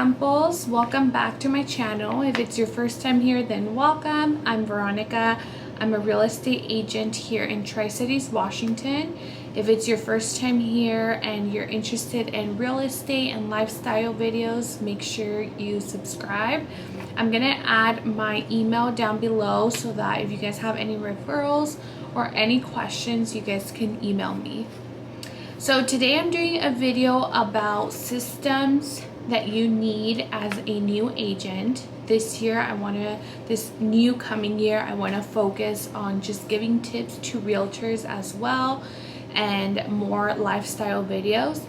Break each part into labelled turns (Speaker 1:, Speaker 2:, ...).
Speaker 1: Campos, welcome back to my channel. If it's your first time here, then welcome. I'm Veronica. I'm a real estate agent here in Tri-Cities, Washington. If it's your first time here and you're interested in real estate and lifestyle videos, make sure you subscribe. I'm gonna add my email down below so that if you guys have any referrals or any questions, you guys can email me. So today I'm doing a video about systems that you need as a new agent. This new coming year, I want to focus on just giving tips to realtors as well and more lifestyle videos.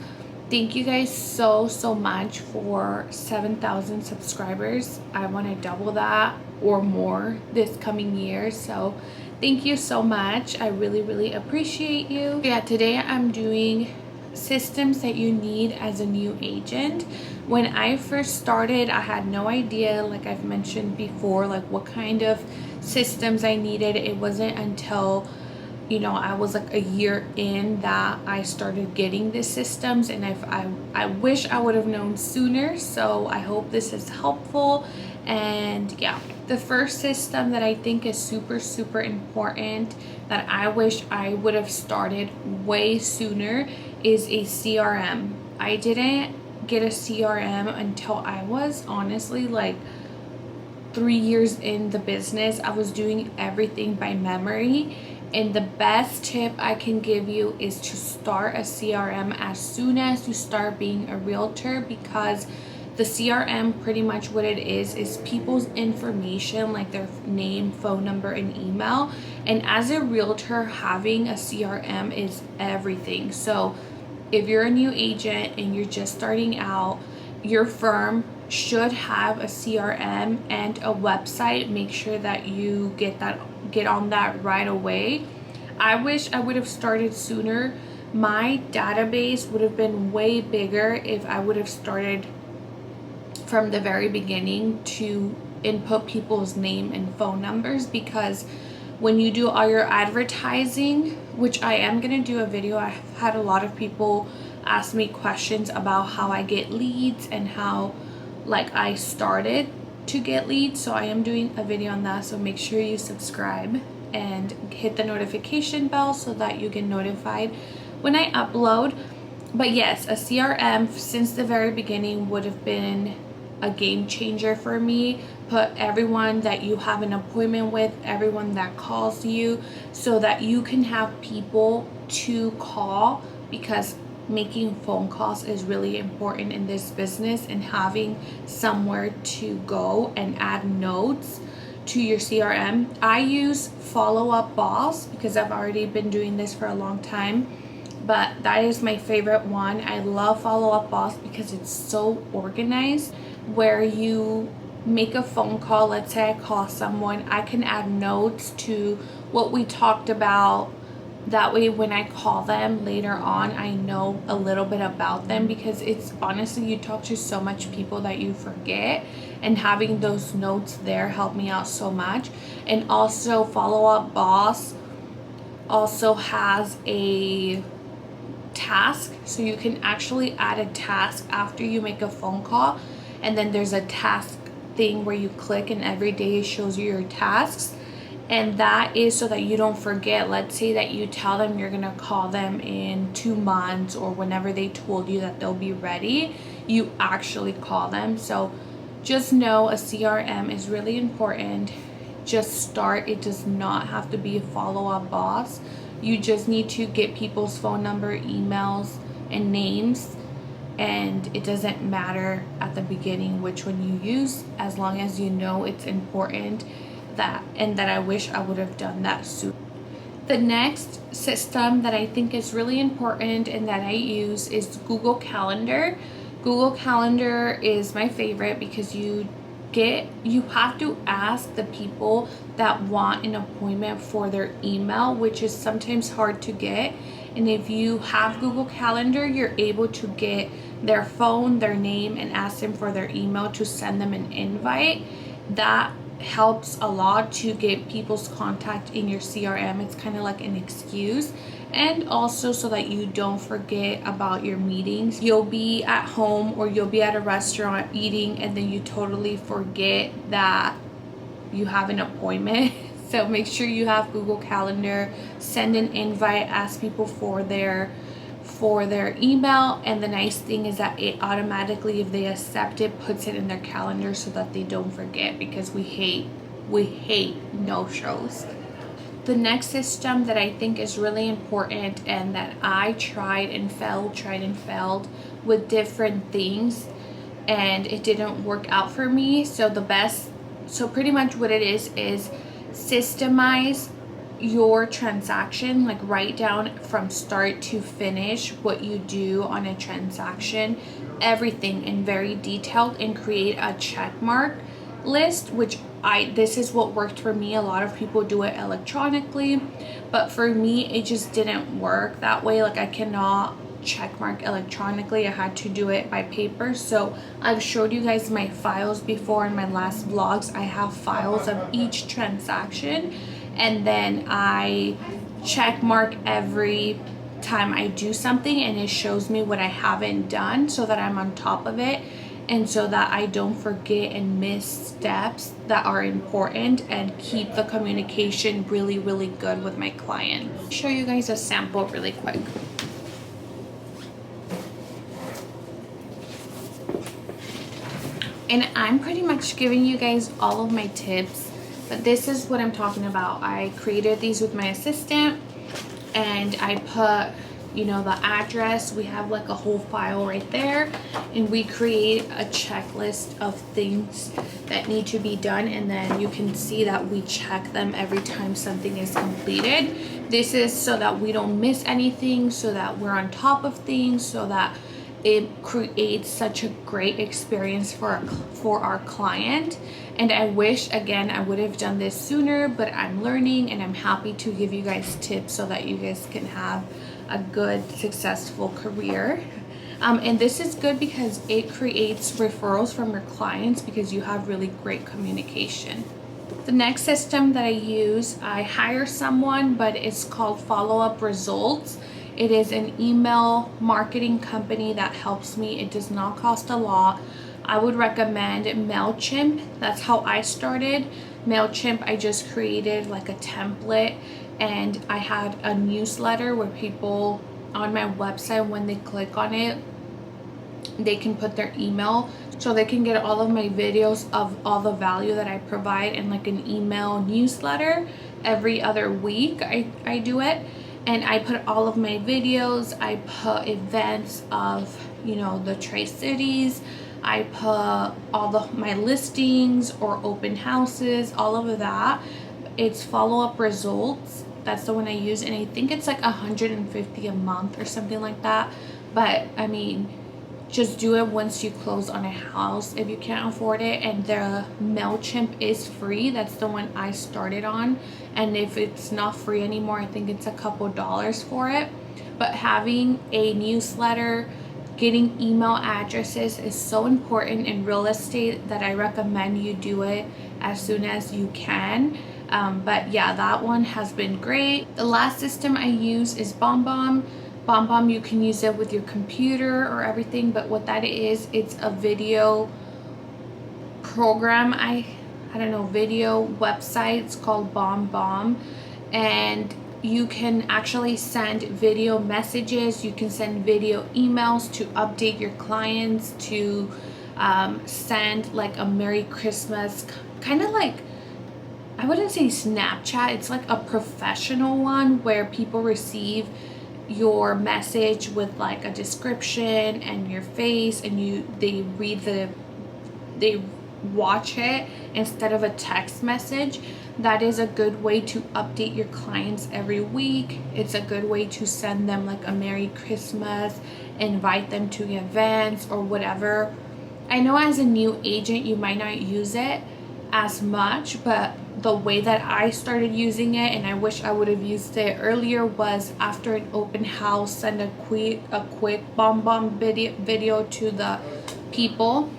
Speaker 1: Thank you guys so much for 7,000 subscribers. I want to double that or more this coming year. So thank you so much. I really appreciate you. Yeah, today I'm doing systems that you need as a new agent. When I first started, I had no idea, like I've mentioned before, like what kind of systems I needed. It wasn't until, you know, I was like a year in that I started getting the systems, and I wish I would have known sooner. So I hope this is helpful. And yeah, the first system that I think is super important that I wish I would have started way sooner is a CRM. I didn't get a CRM until I was honestly like 3 years in the business. I was doing everything by memory. And the best tip I can give you is to start a CRM as soon as you start being a realtor, because the CRM, pretty much what it is people's information, like their name, phone number, and email. And as a realtor, having a CRM is everything. So if you're a new agent and you're just starting out, your firm should have a CRM and a website. Make sure that you get on that right away. I wish I would have started sooner. My database would have been way bigger if I would have started from the very beginning to input people's name and phone numbers, because when you do all your advertising, which I am going to do a video, I've had a lot of people ask me questions about how I get leads and how like I started to get leads. So I am doing a video on that, so make sure you subscribe and hit the notification bell so that you get notified when I upload. But yes, a CRM since the very beginning would have been a game changer for me. Put everyone that you have an appointment with, everyone that calls you, so that you can have people to call, because making phone calls is really important in this business, and having somewhere to go and add notes to your CRM. I use Follow Up Boss because I've already been doing this for a long time, but that is my favorite one. I love Follow Up Boss because it's so organized, where you make a phone call. Let's say I call someone, I can add notes to what we talked about. That way when I call them later on, I know a little bit about them, because it's honestly, you talk to so much people that you forget, and having those notes there helped me out so much. And also Follow Up Boss also has a task, so you can actually add a task after you make a phone call, and then there's a task thing where you click and every day it shows you your tasks. And that is so that you don't forget. Let's say that you tell them you're gonna call them in 2 months, or whenever they told you that they'll be ready, you actually call them. So just know a CRM is really important. Just start. It does not have to be a Follow Up Boss. You just need to get people's phone number, emails, and names, and it doesn't matter at the beginning which one you use, as long as you know it's important. That I wish I would have done that sooner. The next system that I think is really important and that I use is Google Calendar. Google Calendar is my favorite because you have to ask the people that want an appointment for their email, which is sometimes hard to get. And if you have Google Calendar, you're able to get their phone, their name, and ask them for their email to send them an invite. That helps a lot to get people's contact in your CRM. It's kind of like an excuse, and also so that you don't forget about your meetings. You'll be at home or you'll be at a restaurant eating, and then you totally forget that you have an appointment. So make sure you have Google Calendar, send an invite, ask people for their email, and the nice thing is that it automatically, if they accept it, puts it in their calendar so that they don't forget, because we hate no-shows. The next system that I think is really important and that I tried and failed with different things, and it didn't work out for me. So pretty much what it is systemize your transaction. Like, write down from start to finish what you do on a transaction, everything in very detailed, and create a check mark list, which this is what worked for me. A lot of people do it electronically, but for me it just didn't work that way. Like, I cannot check mark electronically. I had to do it by paper. So I've showed you guys my files before in my last vlogs. I have files of each transaction, and then I check mark every time I do something, and it shows me what I haven't done so that I'm on top of it, and so that I don't forget and miss steps that are important, and keep the communication really good with my client. I'll show you guys a sample really quick. And I'm pretty much giving you guys all of my tips, but this is what I'm talking about. I created these with my assistant, and I put, you know, the address. We have like a whole file right there, and we create a checklist of things that need to be done, and then you can see that we check them every time something is completed. This is so that we don't miss anything, so that we're on top of things, so that it creates such a great experience for our client. And I wish, again, I would have done this sooner, but I'm learning, and I'm happy to give you guys tips so that you guys can have a good, successful career. And this is good because it creates referrals from your clients, because you have really great communication. The next system that I use, I hire someone, but it's called Follow Up Results. It is an email marketing company that helps me. It does not cost a lot. I would recommend MailChimp. That's how I started. MailChimp, I just created like a template, and I had a newsletter where people on my website, when they click on it, they can put their email, so they can get all of my videos of all the value that I provide in like an email newsletter. Every other week I do it, and I put all of my videos. I put events of, you know, the Tri-Cities. I put all my listings or open houses, all of that. It's Follow Up Results. That's the one I use, and I think it's like $150 a month or something like that. But I mean, just do it once you close on a house if you can't afford it. And the MailChimp is free. That's the one I started on, and if it's not free anymore, I think it's a couple dollars for it. But having a newsletter, getting email addresses is so important in real estate that I recommend you do it as soon as you can. But yeah, that one has been great. The last system I use is BombBomb. BombBomb, you can use it with your computer or everything, but what that is, it's a video program. I don't know, video website. It's called BombBomb, and you can actually send video messages. You can send video emails to update your clients, to send like a Merry Christmas, kind of like, I wouldn't say Snapchat, it's like a professional one where people receive your message with like a description and your face, and they watch it instead of a text message. That is a good way to update your clients every week. It's a good way to send them like a Merry Christmas, invite them to events or whatever. I know as a new agent you might not use it as much, but the way that I started using it, and I wish I would have used it earlier, was after an open house, send a quick BombBomb video to the people,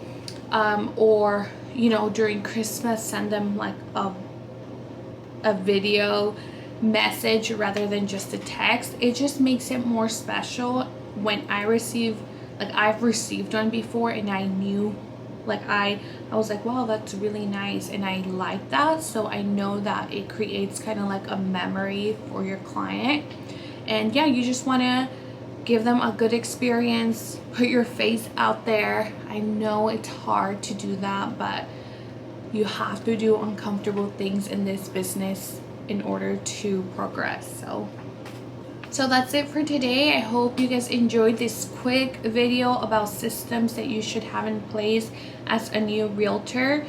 Speaker 1: or you know, during Christmas, send them like a video message rather than just a text. It just makes it more special when I receive, like I've received one before and I knew, like I was like, wow, that's really nice, and I like that, so I know that it creates kind of like a memory for your client. And yeah, you just want to give them a good experience, put your face out there. I know it's hard to do that, but you have to do uncomfortable things in this business in order to progress. So that's it for today. I hope you guys enjoyed this quick video about systems that you should have in place as a new realtor.